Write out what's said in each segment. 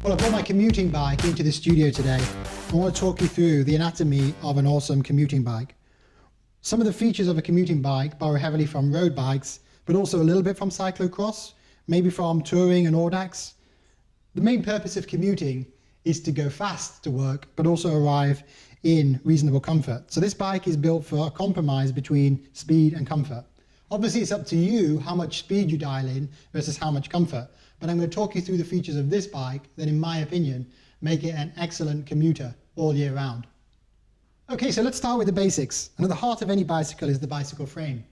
Well, I brought my commuting bike into the studio today. I want to talk you through the anatomy of an awesome commuting bike. Some of the features of a commuting bike borrow heavily from road bikes, but also a little bit from cyclocross, maybe from touring and audax. The main purpose of commuting is to go fast to work, but also arrive in reasonable comfort. So this bike is built for a compromise between speed and comfort. Obviously, it's up to you how much speed you dial in versus how much comfort. But I'm going to talk you through the features of this bike that, in my opinion, make it an excellent commuter all year round. Okay, so let's start with the basics. And at the heart of any bicycle is the bicycle frame.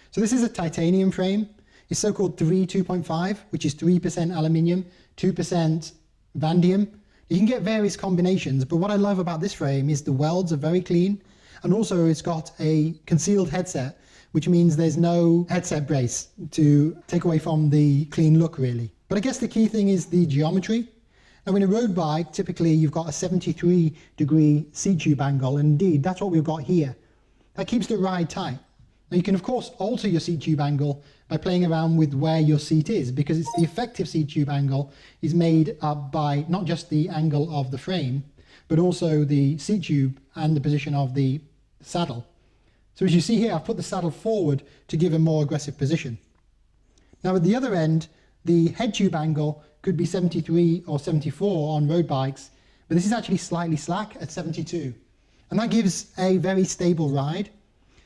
So this is a titanium frame. It's so-called 2.5, which is 3% aluminium, 2% vanadium. You can get various combinations, but what I love about this frame is the welds are very clean, and also it's got a concealed headset, which means there's no headset brace to take away from the clean look, really. But I guess the key thing is the geometry. Now, in a road bike, typically you've got a 73-degree seat tube angle, and indeed that's what we've got here. That keeps the ride tight. Now, you can of course alter your seat tube angle by playing around with where your seat is, because it's the effective seat tube angle is made up by not just the angle of the frame, but also the seat tube and the position of the saddle. So as you see here, I've put the saddle forward to give a more aggressive position. Now at the other end, the head tube angle could be 73 or 74 on road bikes, but this is actually slightly slack at 72. And that gives a very stable ride.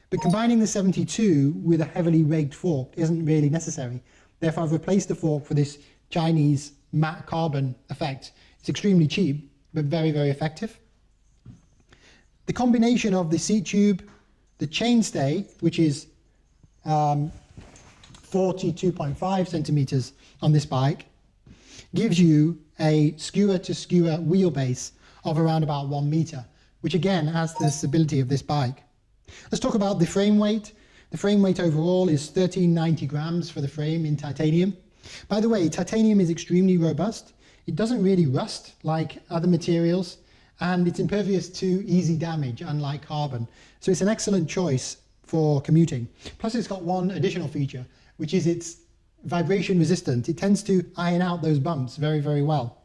But combining the 72 with a heavily rigged fork isn't really necessary. Therefore, I've replaced the fork for this Chinese matte carbon effect. It's extremely cheap, but very, very effective. The combination of the seat tube, the chainstay, which is 42.5 centimeters on this bike, gives you a skewer-to-skewer wheelbase of around about 1 meter, which again adds to the stability of this bike. Let's talk about the frame weight. The frame weight overall is 1390 grams for the frame in titanium. By the way, titanium is extremely robust. It doesn't really rust like other materials, and it's impervious to easy damage, unlike carbon. So it's an excellent choice for commuting. Plus, it's got one additional feature, which is it's vibration resistant. It tends to iron out those bumps very, very well.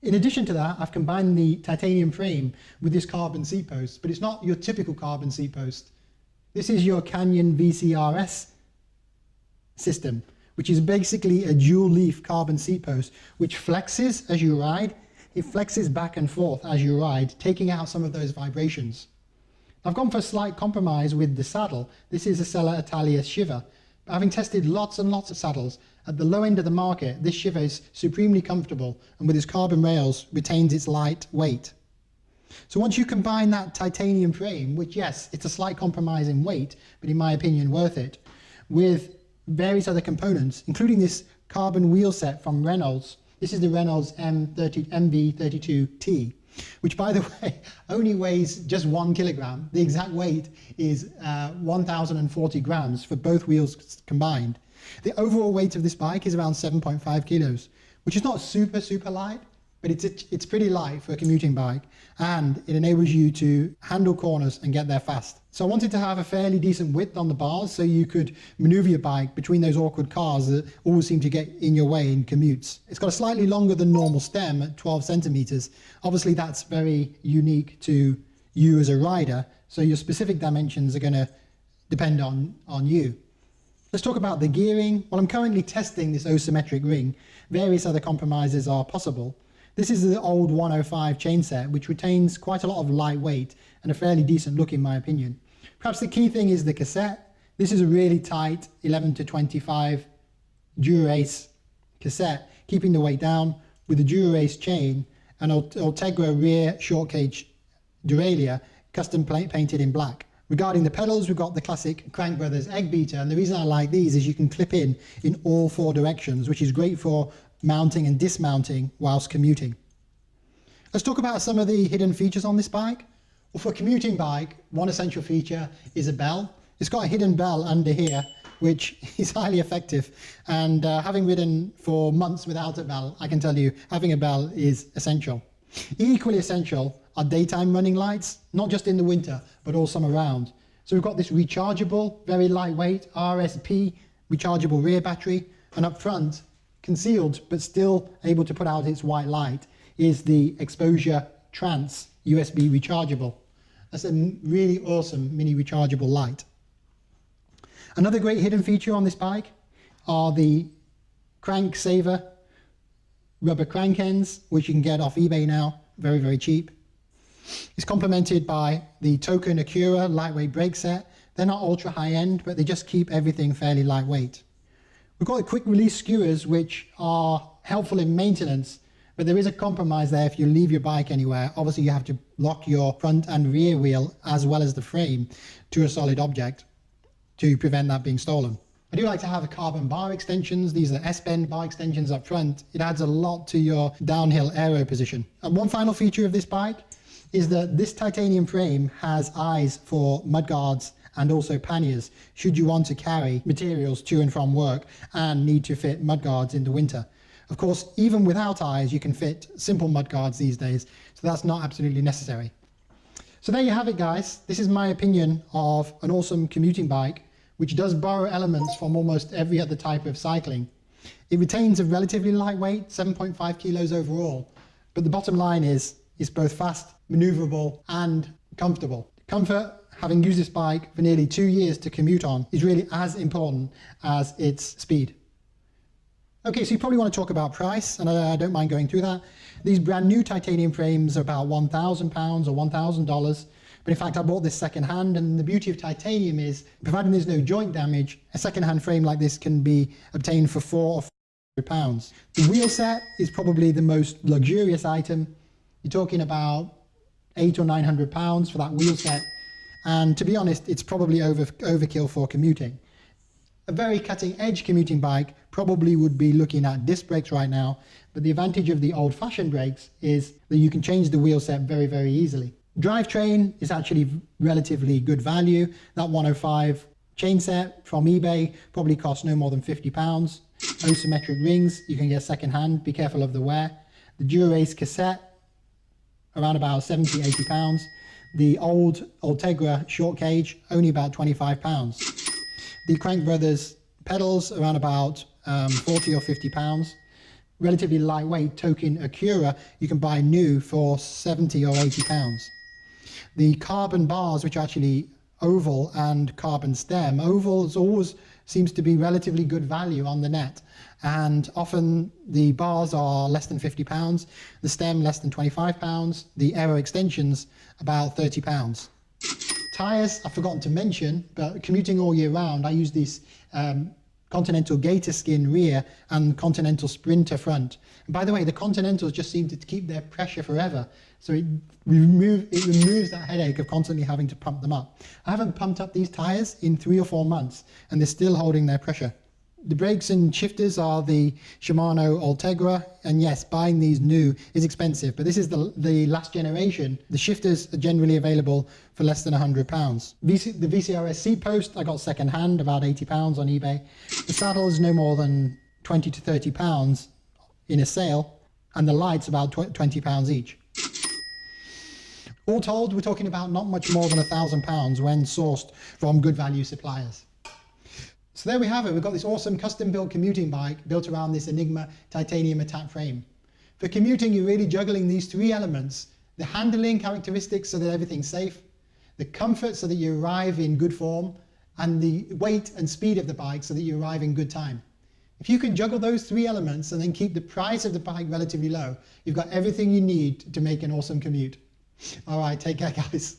In addition to that, I've combined the titanium frame with this carbon seat post, but it's not your typical carbon seat post. This is your Canyon VCRS system, which is basically a dual leaf carbon seat post, which flexes as you ride. It flexes back and forth as you ride, taking out some of those vibrations. I've gone for a slight compromise with the saddle. This is a Sella Italia Shiver. But having tested lots and lots of saddles, at the low end of the market, this Shiver is supremely comfortable and with its carbon rails retains its light weight. So once you combine that titanium frame, which yes, it's a slight compromise in weight, but in my opinion worth it, with various other components, including this carbon wheel set from Reynolds. This is the Reynolds MV32T, which, by the way, only weighs just 1 kilogram. The exact weight is 1,040 grams for both wheels combined. The overall weight of this bike is around 7.5 kilos, which is not super, super light, but it's pretty light for a commuting bike, and it enables you to handle corners and get there fast. So I wanted to have a fairly decent width on the bars so you could maneuver your bike between those awkward cars that always seem to get in your way in commutes. It's got a slightly longer than normal stem at 12 centimeters. Obviously that's very unique to you as a rider, so your specific dimensions are going to depend on you. Let's talk about the gearing. Well, I'm currently testing this asymmetric ring. Various other compromises are possible. This is the old 105 chain set, which retains quite a lot of lightweight and a fairly decent look in my opinion. Perhaps the key thing is the cassette. This is a really tight 11 to 25 Dura-Ace cassette, keeping the weight down with a Dura-Ace chain and Ultegra rear short cage derailleur, custom painted in black. Regarding the pedals, we've got the classic Crank Brothers egg beater, and the reason I like these is you can clip in all 4 directions, which is great for mounting and dismounting whilst commuting. Let's talk about some of the hidden features on this bike. Well, for a commuting bike, one essential feature is a bell. It's got a hidden bell under here, which is highly effective. And having ridden for months without a bell, I can tell you having a bell is essential. Equally essential are daytime running lights, not just in the winter, but all summer round. So we've got this rechargeable, very lightweight RSP rechargeable rear battery, and up front, concealed but still able to put out its white light is the exposure trans USB rechargeable. That's a really awesome mini rechargeable light. Another great hidden feature on this bike are the crank saver rubber crank ends, which you can get off eBay now, very, very cheap. It's complemented by the Token Acura lightweight brake set. They're not ultra high end, but they just keep everything fairly lightweight. We've got quick release skewers, which are helpful in maintenance, but there is a compromise there if you leave your bike anywhere. Obviously you have to lock your front and rear wheel as well as the frame to a solid object to prevent that being stolen. I do like to have carbon bar extensions. These are S-bend bar extensions up front. It adds a lot to your downhill aero position. And one final feature of this bike is that this titanium frame has eyes for mudguards and also panniers should you want to carry materials to and from work and need to fit mudguards in the winter. Of course, even without eyes, you can fit simple mudguards these days, so that's not absolutely necessary. So there you have it, guys. This is my opinion of an awesome commuting bike which does borrow elements from almost every other type of cycling. It retains a relatively lightweight, 7.5 kilos overall, but the bottom line is it's both fast, maneuverable, and comfortable. Comfort, having used this bike for nearly 2 years to commute on, is really as important as its speed. Okay, so you probably want to talk about price, and I don't mind going through that. These brand new titanium frames are about £1,000 or $1,000. But in fact, I bought this second hand, and the beauty of titanium is, providing there's no joint damage, a second hand frame like this can be obtained for £400 or £500. The wheel set is probably the most luxurious item. You're talking about £800 or £900 for that wheel set. And to be honest, it's probably overkill for commuting. A very cutting edge commuting bike probably would be looking at disc brakes right now, but the advantage of the old fashioned brakes is that you can change the wheel set very, very easily. Drivetrain is actually relatively good value. That 105 chain set from eBay probably costs no more than £50. Asymmetric rings, you can get second hand, be careful of the wear. The Dura-Ace cassette, around about £70, £80. The old Ultegra short cage, only about £25. The Crank Brothers pedals, around about £40 or £50. Relatively lightweight Token Acura, you can buy new for £70 or £80. The carbon bars, which are actually oval and carbon stem. Oval always seems to be relatively good value on the net, and often the bars are less than £50, the stem less than £25, the aero extensions about £30. Tyres, I've forgotten to mention, but commuting all year round, I use these Continental Gator Skin rear and Continental Sprinter front. And by the way, the Continentals just seem to keep their pressure forever, so it removes that headache of constantly having to pump them up. I haven't pumped up these tyres in 3 or 4 months, and they're still holding their pressure. The brakes and shifters are the Shimano Ultegra, and yes, buying these new is expensive, but this is the last generation. The shifters are generally available for less than £100. The VCRS seat post I got second hand, about £80 on eBay. The saddle is no more than £20 to £30 in a sale, and the lights about £20 each. All told, we're talking about not much more than £1,000 when sourced from good value suppliers. So there we have it. We've got this awesome custom-built commuting bike built around this Enigma Titanium Etape frame. For commuting, you're really juggling these 3 elements: the handling characteristics so that everything's safe, the comfort so that you arrive in good form, and the weight and speed of the bike so that you arrive in good time. If you can juggle those 3 elements and then keep the price of the bike relatively low, you've got everything you need to make an awesome commute. All right, take care, guys.